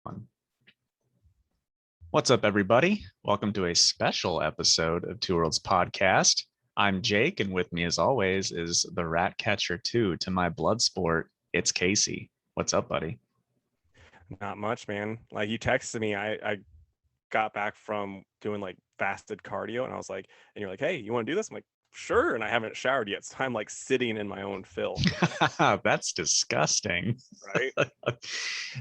One. What's up, everybody? Welcome to a special episode of Two Worlds Podcast. I'm Jake, and with me, as always, is the Rat Catcher 2 to my blood sport. It's Casey. What's up, buddy? Not much, man. Like you texted me, I got back from doing like fasted cardio, and I was like, and you're like, hey, you want to do this? I'm like, sure. And I haven't showered yet, so I'm like sitting in my own filth, That's disgusting. right?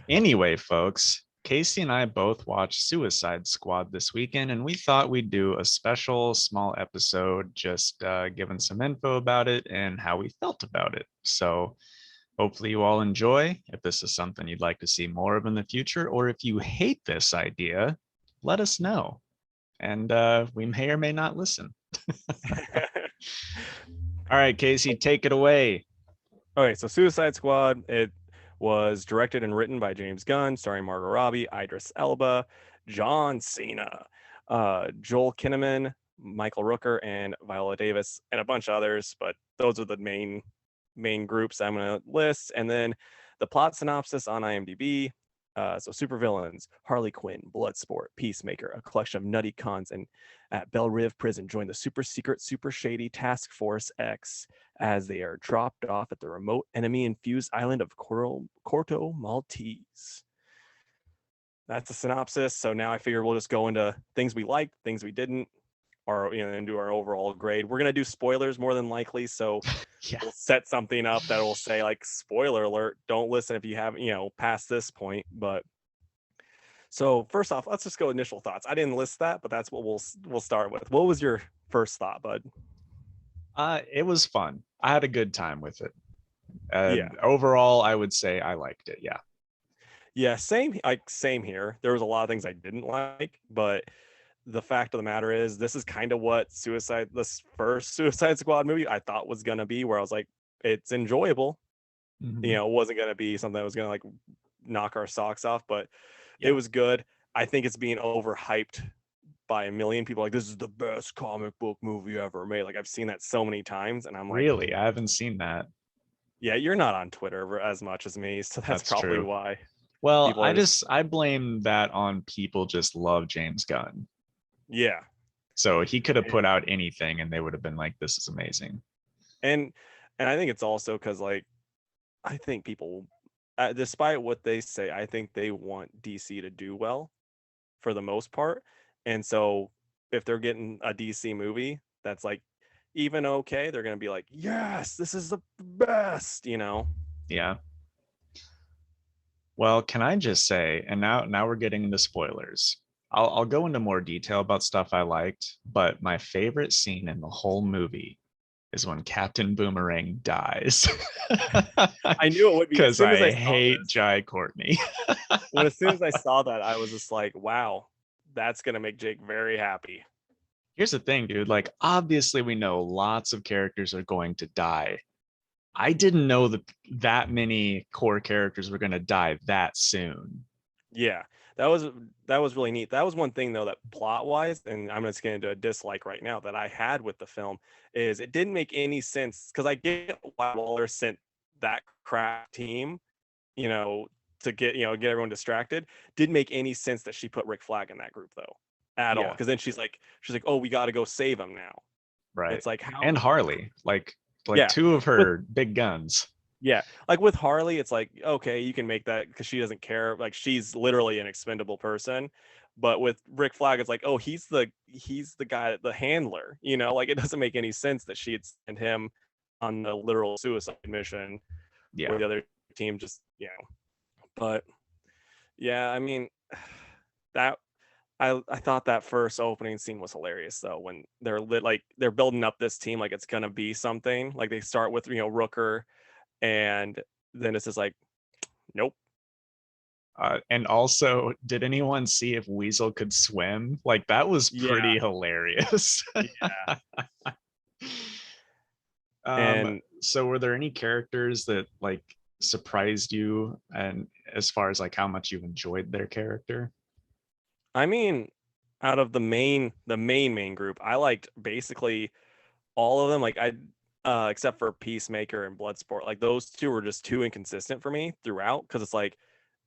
Anyway, folks, Casey and I both watched Suicide Squad this weekend, and we thought we'd do a special small episode just giving some info about it and how we felt about it. So, hopefully, you all enjoy. If this is something you'd like to see more of in the future, or if you hate this idea, let us know. And we may or may not listen. All right, Casey, take it away. Okay, so Suicide Squad, it was directed and written by James Gunn, starring Margot Robbie, Idris Elba, John Cena, Joel Kinnaman, Michael Rooker, and Viola Davis, and a bunch of others. But those are the main groups I'm going to list. And then the plot synopsis on IMDb. So supervillains, Harley Quinn, Bloodsport, Peacemaker, a collection of nutty cons, and at Belle Rive Prison join the super secret, super shady Task Force X as they are dropped off at the remote enemy-infused island of Corto Maltese. That's the synopsis. So now I figure we'll just go into things we liked, things we didn't, or and do our overall grade. We're gonna do spoilers more than likely, so Yeah. we'll set something up that will say like spoiler alert. Don't listen if you haven't past this point. But so first off, let's just go initial thoughts. I didn't list that, but that's what we'll start with. What was your first thought, bud? It was fun. I had a good time with it. Yeah. And overall, I would say I liked it. Yeah. Yeah, same here. There was a lot of things I didn't like, but the fact of the matter is this is kind of what this first Suicide Squad movie I thought was gonna be, where I was like, it's enjoyable. Mhm. It wasn't gonna be something that was gonna like knock our socks off, but it Yeah. was good. I think it's being overhyped by a million people. Like, this is the best comic book movie ever made. Like, I've seen that so many times, and I'm like, Really? I haven't seen that. yeah, you're not on Twitter as much as me, so that's That's probably true. why Well, people are just I blame that on people just love James Gunn. yeah. So he could have put out anything and they would have been like, this is amazing. And and I think it's also because like I think people, despite what they say, I think they want DC to do well for the most part. And so if they're getting a DC movie that's like even okay, they're gonna be like, yes, this is the best. Yeah. Well, can I just say, and now we're getting into spoilers. I'll go into more detail about stuff I liked, but my favorite scene in the whole movie is when Captain Boomerang dies. I knew it would be as Because soon as I I saw hate this. Jai Courtney. As soon as I saw that, I was just like, wow, that's gonna make Jake very happy. Here's the thing, dude. Like, obviously, we know lots of characters are going to die. I didn't know that many core characters were going to die that soon. Yeah, that was really neat. That was one thing though that plot wise, and I'm just getting into a dislike right now that I had with the film is it didn't make any sense because I get why Waller sent that crap team, you know, to get everyone distracted. Didn't make any sense that she put Rick Flag in that group though, at all. Yeah, Because then she's like, oh, we got to go save him now. right. It's like how, And Harley, like yeah, two of with her big guns. yeah, like with Harley, it's like, okay, you can make that because she doesn't care. Like she's literally an expendable person. But with Rick Flag, it's like, oh, he's the guy, the handler. Like it doesn't make any sense that she'd send him on the literal suicide mission where Yeah. the other team just, But yeah, I mean, that I thought that first opening scene was hilarious though when they're building up this team like it's gonna be something. Like they start with Rooker, and then it's just like, nope. And also, did anyone see if Weasel could swim? Like, that was Yeah, pretty hilarious. yeah. um, And so were there any characters that like surprised you and as far as like how much you enjoyed their character? I mean, out of the main group, I liked basically all of them. Like I except for Peacemaker and Bloodsport. Like those two were just too inconsistent for me throughout because it's like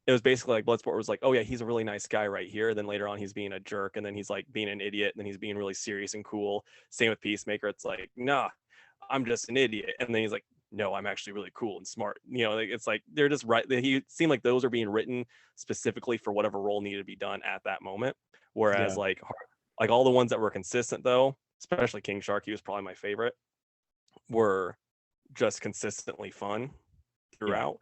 it was basically like Bloodsport was like, oh yeah, he's a really nice guy right here. Then later on, he's being a jerk, and then he's like being an idiot, and then he's being really serious and cool. Same with Peacemaker. It's like, nah, I'm just an idiot, and then he's like, no, I'm actually really cool and smart. Like, it's like they're just right. He seemed like those are being written specifically for whatever role needed to be done at that moment. Whereas Yeah. like all the ones that were consistent though, especially King Shark, he was probably my favorite, were just consistently fun Yeah. throughout,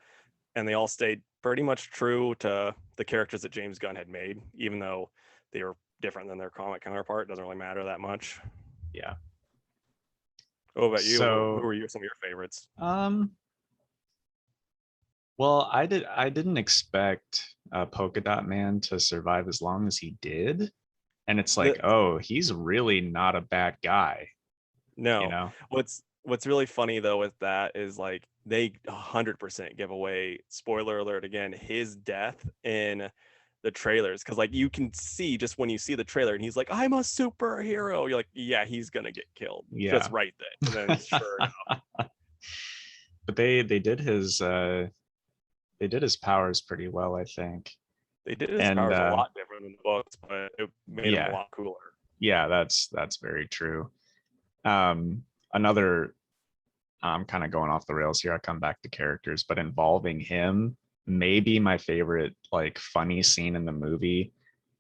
and they all stayed pretty much true to the characters that James Gunn had made, even though they were different than their comic counterpart. It doesn't really matter that much. Yeah. What about you? Who So, were some of your favorites? um, well, I didn't expect Polka Dot Man to survive as long as he did. And it's like, The, oh, he's really not a bad guy, you no, know? what's really funny though with that is like they 100% give away, spoiler alert again, his death in the trailers, because like you can see just when you see the trailer and he's like, I'm a superhero, you're like, yeah, he's gonna get killed just Yeah. right then, and then sure enough. But they did his powers pretty well, I think. They did his And powers a lot different in the books, but it made him a yeah, lot cooler. yeah, that's very true. Another, I'm kind of going off the rails here. I come back to characters, but involving him, maybe my favorite like funny scene in the movie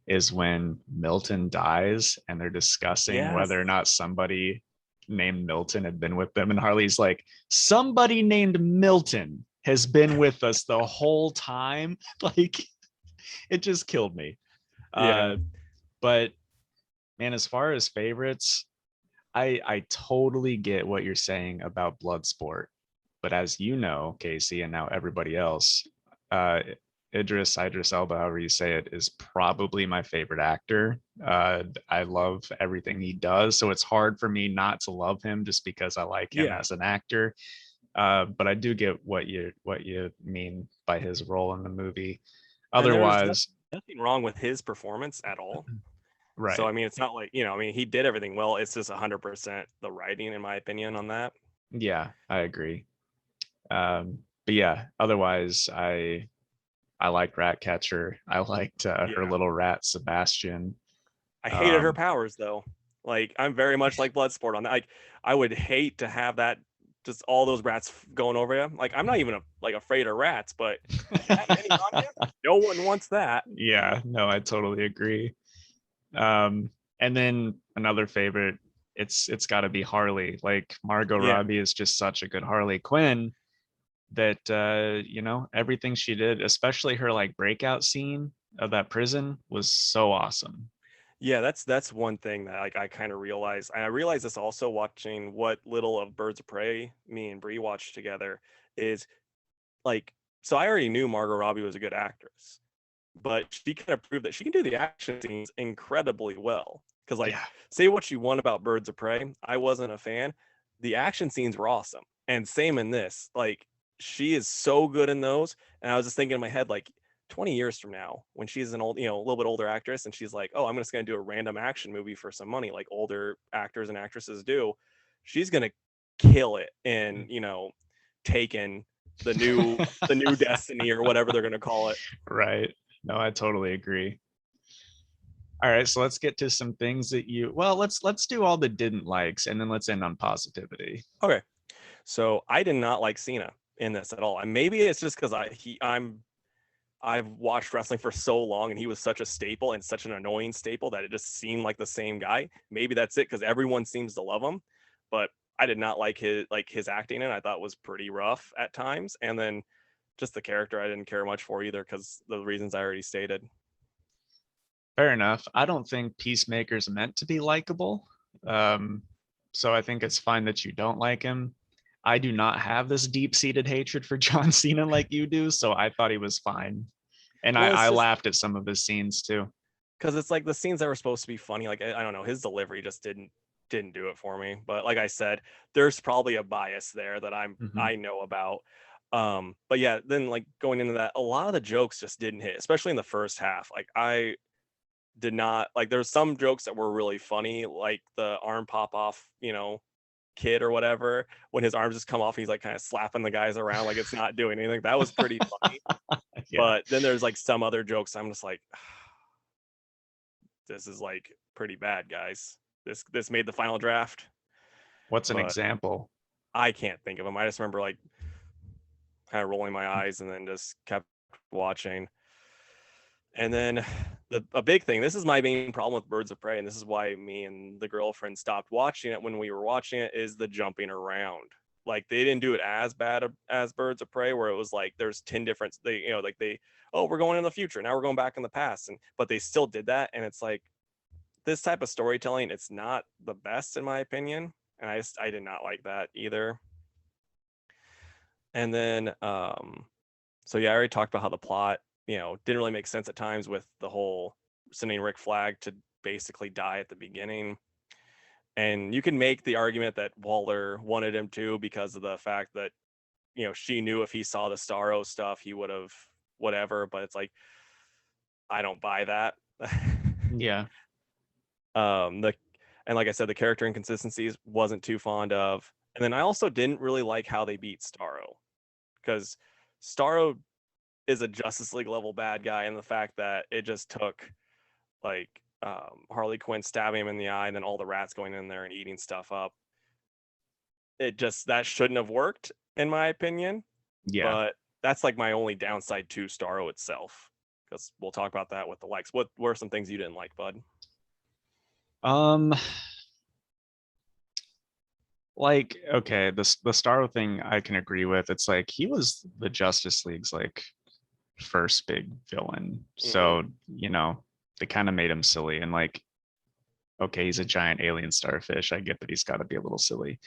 is when Milton dies and they're discussing Yes. whether or not somebody named Milton had been with them. And Harley's like, somebody named Milton has been with us the whole time. Like, it just killed me. Yeah. But man, as far as favorites, I totally get what you're saying about Bloodsport. But as you know, Casey, and now everybody else, uh, Idris Elba, however you say it, is probably my favorite actor. I love everything he does, so it's hard for me not to love him just because I like him Yeah. as an actor. But I do get what you mean by his role in the movie. And there was Otherwise, nothing wrong with his performance at all. So right? I mean, it's not like, I mean, he did everything well. It's just 100% the writing, in my opinion, on that. Yeah, I agree. But yeah, otherwise, I liked Ratcatcher. I liked her Yeah. little rat Sebastian. I hated her Um, powers though. Like, I'm very much like Bloodsport on that. Like, I would hate to have that, just all those rats going over you. Like, I'm not even like afraid of rats, but that many on you, no one wants that. yeah, no, I totally agree. Um, and then another favorite, it's got to be Harley. Like Margot Yeah. Robbie is just such a good Harley Quinn that everything she did, especially her like breakout scene of that prison, was so awesome. Yeah, that's one thing that like I kind of realized. And I realized this also watching what little of Birds of Prey me and Bree watched together is like, so I already knew Margot Robbie was a good actress, but she kind of proved that she can do the action scenes incredibly well. Because like, Yeah, say what you want about Birds of Prey, I wasn't a fan. The action scenes were awesome, and same in this. Like, she is so good in those. And I was just thinking in my head, like, 20 years from now, when she's an old, a little bit older actress, and she's like, oh, I'm just gonna do a random action movie for some money, like older actors and actresses do, she's gonna kill it in, Taken, the new Destiny, or whatever they're gonna call it. right. No, I totally agree. All right, so let's get to some things that well, let's do all the didn't likes and then let's end on positivity. Okay. So I did not like Cena in this at all. And maybe it's just because I've watched wrestling for so long and he was such a staple and such an annoying staple that it just seemed like the same guy. Maybe that's it, because everyone seems to love him. But I did not like his acting, and I thought was pretty rough at times. And then just the character I didn't care much for either, because the reasons I already stated. Fair enough. I don't think Peacemaker's meant to be likable. Um, so I think it's fine that you don't like him. I do not have this deep-seated hatred for John Cena like you do, so I thought he was fine. And Well, it's I just laughed at some of his scenes too. because it's like the scenes that were supposed to be funny. Like, I don't know, his delivery just didn't do it for me. But like I said, there's probably a bias there that Mhm. I know about. But yeah, then like going into that, a lot of the jokes just didn't hit, especially in the first half. Like, I did not like, there's some jokes that were really funny, like the arm pop off, kid or whatever, when his arms just come off, he's like kind of slapping the guys around like it's not doing anything. That was pretty funny. Yeah. But then there's like some other jokes I'm just like, this is like pretty bad, guys. This made the final draft. What's an But example? I can't think of them. I just remember like kind of rolling my eyes and then just kept watching. And then a big thing, this is my main problem with Birds of Prey, and this is why me and the girlfriend stopped watching it when we were watching it, is the jumping around. Like they didn't do it as bad as Birds of Prey, where it was like there's 10 different, oh, we're going in the future, now we're going back in the past, but they still did that, and it's like this type of storytelling, it's not the best in my opinion, and I did not like that either. And then so yeah, I already talked about how the plot, didn't really make sense at times with the whole sending Rick Flag to basically die at the beginning. And you can make the argument that Waller wanted him to because of the fact that, she knew if he saw the Starro stuff, he would have whatever, but it's like, I don't buy that. Yeah. And like I said, the character inconsistencies wasn't too fond of. And then I also didn't really like how they beat Starro, because Starro is a Justice League level bad guy, and the fact that it just took like Harley Quinn stabbing him in the eye and then all the rats going in there and eating stuff up, that shouldn't have worked in my opinion. Yeah. But that's like my only downside to Starro itself, because we'll talk about that with the likes. What were some things you didn't like, bud? Like, okay, the Starro thing I can agree with. It's like he was the Justice League's like first big villain. So, they kind of made him silly, and like, okay, he's a giant alien starfish. I get that he's got to be a little silly.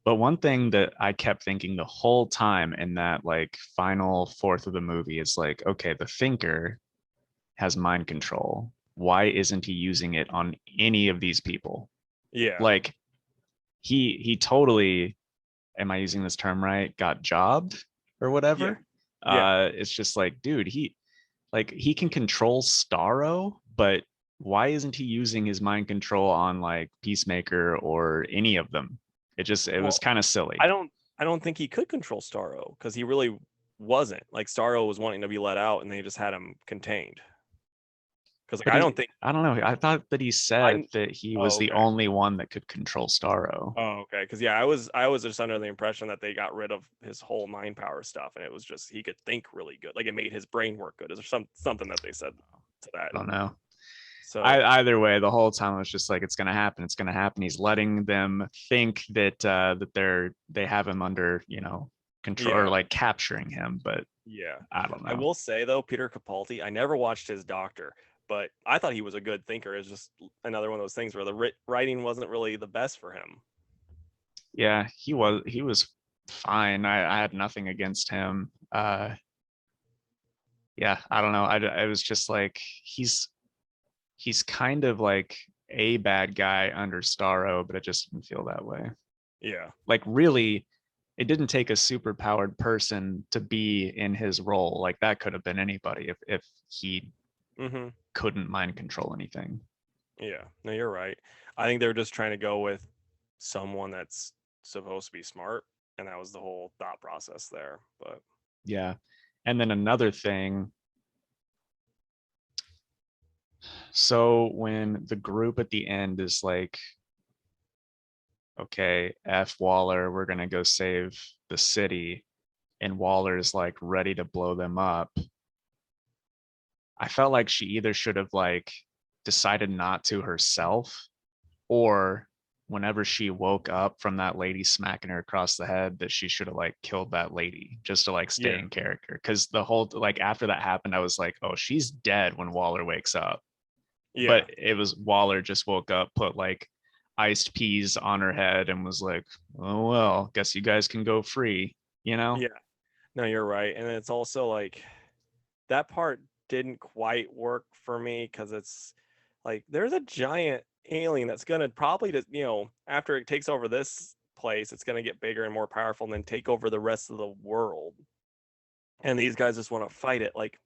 But one thing that I kept thinking the whole time in that like final fourth of the movie is like, okay, the Thinker has mind control. Why isn't he using it on any of these people? Yeah. Like he totally, am I using this term right? Got jobbed or whatever. Yeah. It's just like, dude, he can control Starro, but why isn't he using his mind control on like Peacemaker or any of them? It was Well, kind of silly. I don't think he could control Starro, because he really wasn't. Like Starro was wanting to be let out, and they just had him contained. Because like But I don't know. I thought that he said that he was the okay. only one that could control Starro. Oh, okay. Because yeah, I was just under the impression that they got rid of his whole mind power stuff, and it was just he could think really good. Like it made his brain work good. Is there something that they said to that? I don't know. So Either way, the whole time I was just like, it's gonna happen. It's gonna happen. He's letting them think that they have him under, control, or yeah, like capturing him. But yeah. I don't I know. will say though, Peter Capaldi, I never watched his Doctor, but I thought he was a good thinker. It's just another one of those things where the writing wasn't really the best for him. Yeah, he was fine. I had nothing against him. Yeah, I don't know. I was just like, he's kind of like a bad guy under Starro, but it just didn't feel that way. Yeah. Like really, it didn't take a super powered person to be in his role. Like that could have been anybody if he Mm-hmm. couldn't mind control anything. Yeah. No, you're right. I think they're just trying to go with someone that's supposed to be smart, and that was the whole thought process there. But Yeah. And then another thing, so when the group at the end is like, okay, F Waller, we're gonna go save the city, and Waller's like ready to blow them up, I felt like she either should have like decided not to herself, or whenever she woke up from that lady smacking her across the head, that she should have like killed that lady just to like stay yeah, in character. Because the whole like after that happened, I was like, oh, she's dead when Waller wakes up. yeah, But it was Waller just woke up, put like iced peas on her head, and was like, oh well, guess you guys can go free, you know? yeah. No, you're right. And it's also like that part didn't quite work for me, because it's like there's a giant alien that's gonna probably just, after it takes over this place, it's gonna get bigger and more powerful and then take over the rest of the world. And these guys just want to fight it. Like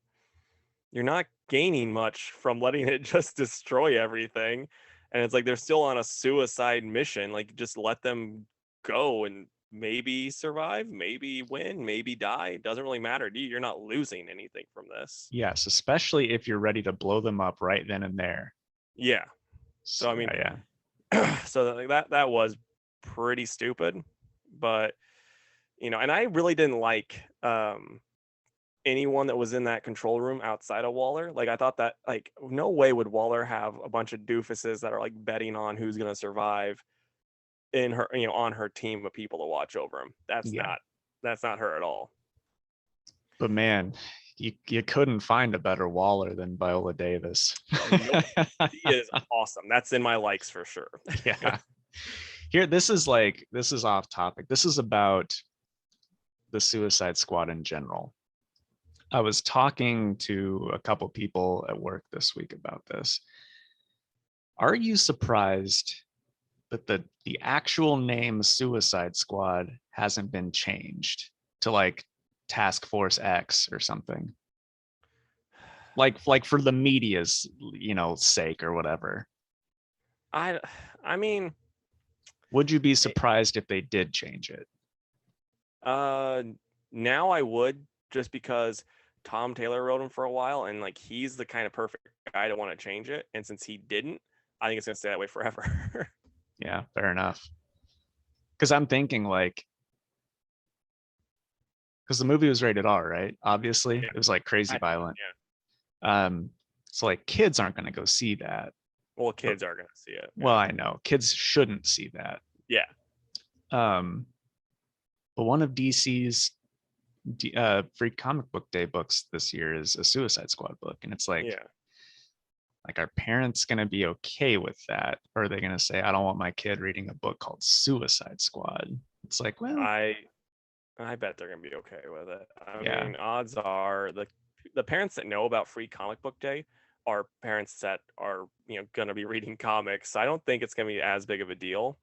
you're not gaining much from letting it just destroy everything. And it's like they're still on a suicide mission. Like just let them go and maybe survive, maybe win, maybe die. It doesn't really matter to you. You're not losing anything from this. Yes, especially if you're ready to blow them up right then and there. Yeah. So I mean, so that was pretty stupid, but and I really didn't like anyone that was in that control room outside of Waller. Like I thought that like no way would Waller have a bunch of doofuses that are like betting on who's going to survive in her on her team of people to watch over him. That's not her at all. But man, you couldn't find a better Waller than Viola Davis. Nope. She is awesome. That's in my likes for sure. Yeah. Here, this is off topic. This is about the Suicide Squad in general. I was talking to a couple people at work this week about this. Are you surprised that the actual name Suicide Squad hasn't been changed to like Task Force X or something? Like for the media's, sake or whatever. I mean, would you be surprised if they did change it? Now I would, just because Tom Taylor wrote him for a while, and like he's the kind of perfect guy to want to change it. And since he didn't, I think it's gonna stay that way forever. Yeah, fair enough. Because I'm thinking like, because the movie was rated R, right? Obviously, it was like crazy violent. Yeah. So like kids aren't gonna go see that. Well, kids are gonna see it. Well, I know kids shouldn't see that. Yeah. But one of DC's free comic book day books this year is a Suicide Squad book, and it's like, like, are parents gonna be okay with that, or are they gonna say, I don't want my kid reading a book called Suicide Squad? It's like, well, I bet they're gonna be okay with it. I mean, odds are the parents that know about free comic book day are parents that are gonna be reading comics. I don't think it's gonna be as big of a deal.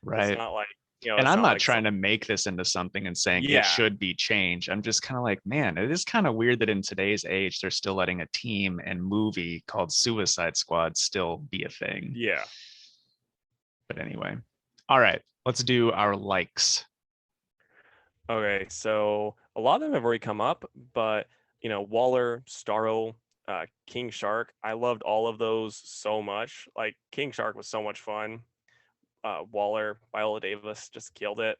Right. It's not like and I'm not trying to make this into something and saying it should be changed. I'm just kind of like, man, it is kind of weird that in today's age, they're still letting a team and movie called Suicide Squad still be a thing. Yeah. But anyway, all right, let's do our likes. Okay, so a lot of them have already come up, but Waller, Starro, King Shark, I loved all of those so much. Like King Shark was so much fun. Waller, Viola Davis just killed it.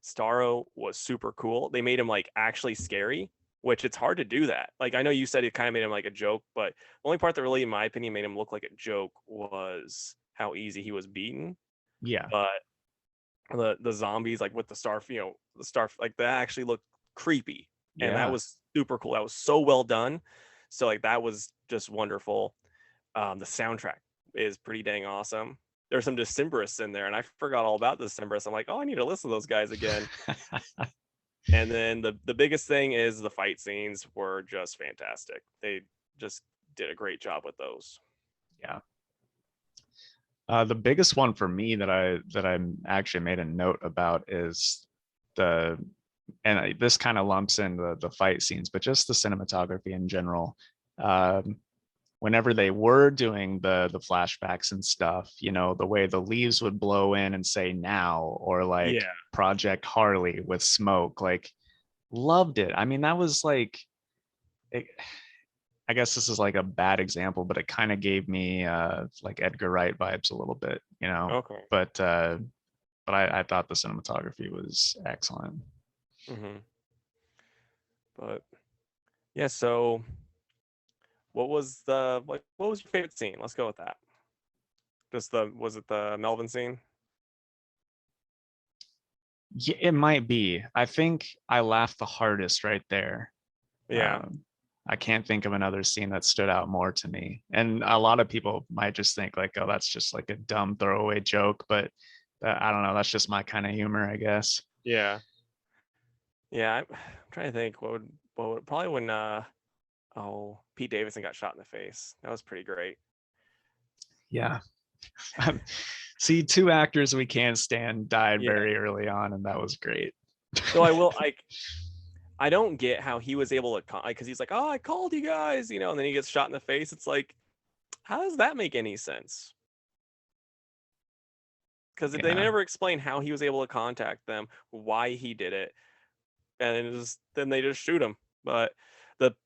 Starro was super cool. They made him like actually scary, which it's hard to do that. Like I know you said it kind of made him like a joke, but the only part that really, in my opinion, made him look like a joke was how easy he was beaten. Yeah. But the zombies, like with the star, like that actually looked creepy. And that was super cool. That was so well done. So like that was just wonderful. The soundtrack is pretty dang awesome. There's some Decemberists in there, and I forgot all about the Decemberists. I'm like, oh, I need to listen to those guys again. And then the biggest thing is the fight scenes were just fantastic. They just did a great job with those. Yeah. The biggest one for me that I actually made a note about is this kind of lumps in the fight scenes, but just the cinematography in general. Whenever they were doing the flashbacks and stuff, the way the leaves would blow in and say now, or like Project Harley with smoke, like loved it. I mean, that was like, I guess this is like a bad example, but it kind of gave me like Edgar Wright vibes a little bit, Okay. But I thought the cinematography was excellent. Mm-hmm. But yeah, so what was your favorite scene? Let's go with that. Was it the Melvin scene? Yeah, it might be. I think I laughed the hardest right there. Yeah. I can't think of another scene that stood out more to me. And a lot of people might just think like, oh, that's just like a dumb throwaway joke, but I don't know. That's just my kind of humor, I guess. Yeah. Yeah. I'm trying to think what would probably when Pete Davidson got shot in the face. That was pretty great. Yeah. See, two actors we can't stand died very early on, and that was great. So I don't get how he was able to, because he's like, oh, I called you guys, and then he gets shot in the face. It's like, how does that make any sense? because they Yeah. never explain how he was able to contact them, why he did it, and then they just shoot him. But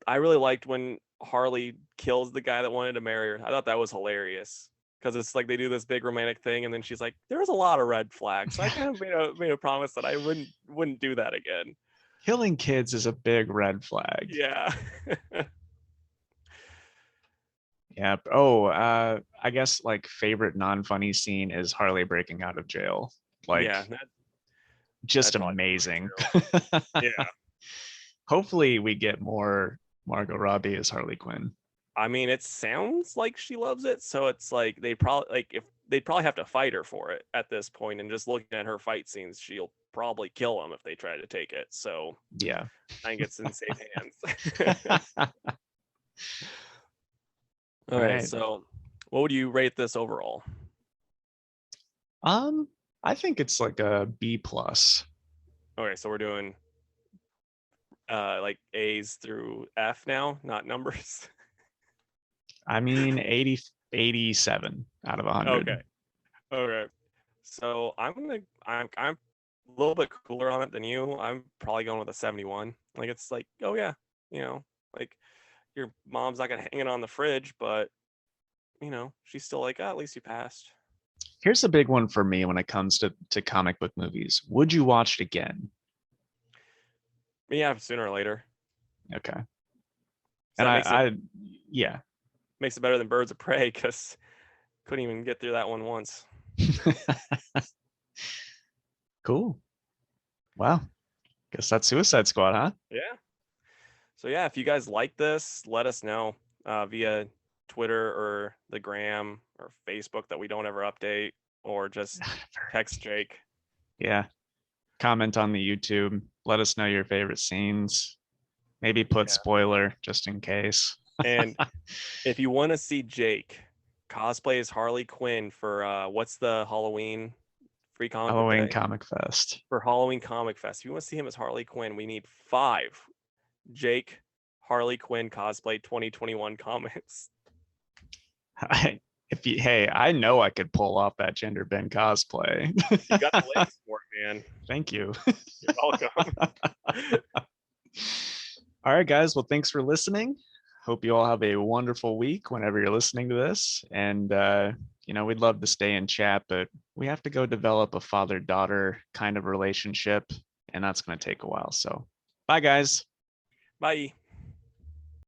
I really liked when Harley kills the guy that wanted to marry her. I thought that was hilarious because it's like they do this big romantic thing, and then she's like, "There's a lot of red flags." So I kind of made a promise that I wouldn't do that again. Killing kids is a big red flag. Yeah. Yeah. Oh, I guess like favorite non-funny scene is Harley breaking out of jail. Like Yeah, just that'd probably be amazing. mine too. Yeah. Hopefully we get more Margot Robbie as Harley Quinn. I mean, it sounds like she loves it, so it's like they'd probably have to fight her for it at this point. And just looking at her fight scenes, she'll probably kill them if they try to take it. So Yeah. I think it's in safe hands. All right. So, what would you rate this overall? I think it's like a B plus. Okay, so we're doing like A's through F now, not numbers. I mean 87 out of 100. Okay. Okay. So I'm a little bit cooler on it than you. I'm probably going with a 71. Like it's like, oh yeah, like your mom's not gonna hang it on the fridge, but she's still like, oh, at least you passed. Here's a big one for me when it comes to comic book movies. Would you watch it again? Yeah, sooner or later. Okay. So And that yeah. makes it better than Birds of Prey because couldn't even get through that one once. Cool. Wow. Guess that's Suicide Squad, huh? Yeah. So yeah, if you guys like this, let us know via Twitter or the Gram or Facebook that we don't ever update, or just text Jake. Yeah. Comment on the YouTube. Let us know your favorite scenes. Maybe put spoiler just in case. And if you want to see Jake cosplay as Harley Quinn for what's the Halloween free comic Halloween book day? Comic Fest. For Halloween Comic Fest. If you want to see him as Harley Quinn, we need 5 Jake Harley Quinn cosplay 2021 comments. Hey, I know I could pull off that gender bend cosplay. You got the legs for it, man. Thank you. You're welcome. All right, guys. Well, thanks for listening. Hope you all have a wonderful week whenever you're listening to this. And, we'd love to stay in chat, but we have to go develop a father-daughter kind of relationship, and that's going to take a while. So bye, guys. Bye.